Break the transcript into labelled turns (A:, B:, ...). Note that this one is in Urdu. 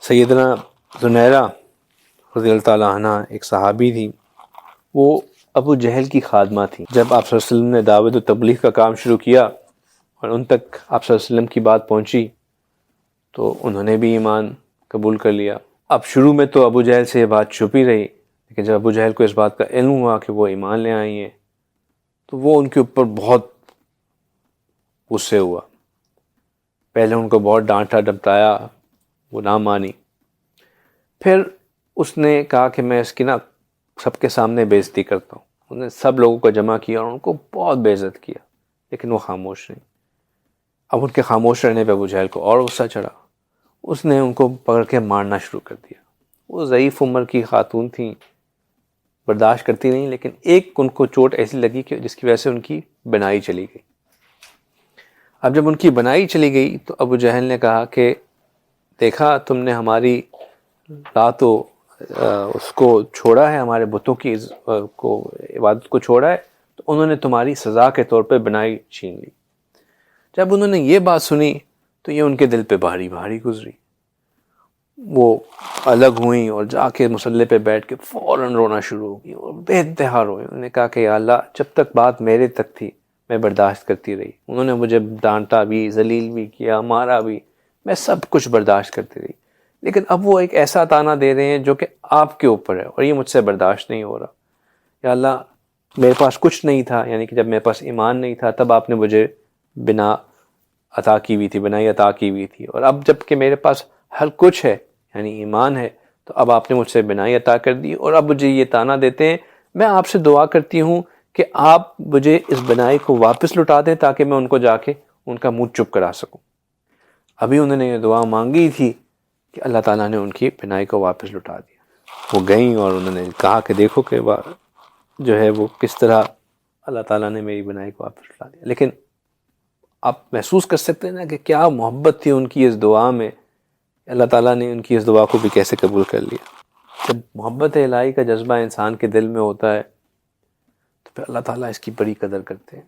A: سیدنا زنیرہ رضی اللہ تعالیٰ عنہ ایک صحابی تھی، وہ ابو جہل کی خادمہ تھی۔ جب آپ صلی اللہ علیہ وسلم نے دعوت و تبلیغ کا کام شروع کیا اور ان تک آپ صلی اللہ علیہ وسلم کی بات پہنچی تو انہوں نے بھی ایمان قبول کر لیا۔ اب شروع میں تو ابو جہل سے یہ بات چھپی رہی، لیکن جب ابو جہل کو اس بات کا علم ہوا کہ وہ ایمان لے آئی ہیں تو وہ ان کے اوپر بہت غصے ہوا۔ پہلے ان کو بہت ڈانٹا ڈپٹایا، وہ نہ مانی۔ پھر اس نے کہا کہ میں اس کی سب کے سامنے بے عزتی کرتا ہوں۔ انہوں نے سب لوگوں کو جمع کیا اور ان کو بہت بے عزت کیا، لیکن وہ خاموش نہیں۔ اب ان کے خاموش رہنے پہ ابو جہل کو اور غصہ چڑھا، اس نے ان کو پکڑ کے مارنا شروع کر دیا۔ وہ ضعیف عمر کی خاتون تھیں، برداشت کرتی نہیں، لیکن ایک ان کو چوٹ ایسی لگی کہ جس کی وجہ سے ان کی بنائی چلی گئی۔ اب جب ان کی بنائی چلی گئی تو ابو جہل نے کہا کہ دیکھا تم نے ہماری رات و اس کو چھوڑا ہے، ہمارے بتوں کی کو عبادت کو چھوڑا ہے، تو انہوں نے تمہاری سزا کے طور پہ بنائی چھین لی۔ جب انہوں نے یہ بات سنی تو یہ ان کے دل پہ بھاری بھاری گزری۔ وہ الگ ہوئیں اور جا کے مصلی پہ بیٹھ کے فوراً رونا شروع ہو گئی اور بے انتہا روئیں۔ انہوں نے کہا کہ یا اللہ، جب تک بات میرے تک تھی میں برداشت کرتی رہی، انہوں نے مجھے ڈانٹا بھی، ذلیل بھی کیا، مارا بھی، میں سب کچھ برداشت کرتی رہی، لیکن اب وہ ایک ایسا طعنہ دے رہے ہیں جو کہ آپ کے اوپر ہے اور یہ مجھ سے برداشت نہیں ہو رہا۔ یا اللہ، میرے پاس کچھ نہیں تھا، یعنی کہ جب میرے پاس ایمان نہیں تھا تب آپ نے مجھے بنا عطا کی ہوئی تھی، بنائی عطا کی ہوئی تھی، اور اب جب کہ میرے پاس ہر کچھ ہے یعنی ایمان ہے تو اب آپ نے مجھ سے بنائی عطا کر دی اور اب مجھے یہ طعنہ دیتے ہیں۔ میں آپ سے دعا کرتی ہوں کہ آپ مجھے اس بنائی کو واپس لوٹا دیں تاکہ میں ان کو جا کے ان کا منہ چپ کرا سکوں۔ ابھی انہوں نے یہ دعا مانگی تھی کہ اللہ تعالیٰ نے ان کی بنائی کو واپس لوٹا دیا۔ وہ گئیں اور انہوں نے کہا کہ دیکھو کہ جو ہے وہ کس طرح اللہ تعالیٰ نے میری بنائی کو واپس لوٹا دیا۔ لیکن آپ محسوس کر سکتے ہیں نا کہ کیا محبت تھی ان کی اس دعا میں، اللہ تعالیٰ نے ان کی اس دعا کو بھی کیسے قبول کر لیا۔ جب محبت الہی کا جذبہ انسان کے دل میں ہوتا ہے تو پھر اللہ تعالیٰ اس کی بڑی قدر کرتے ہیں۔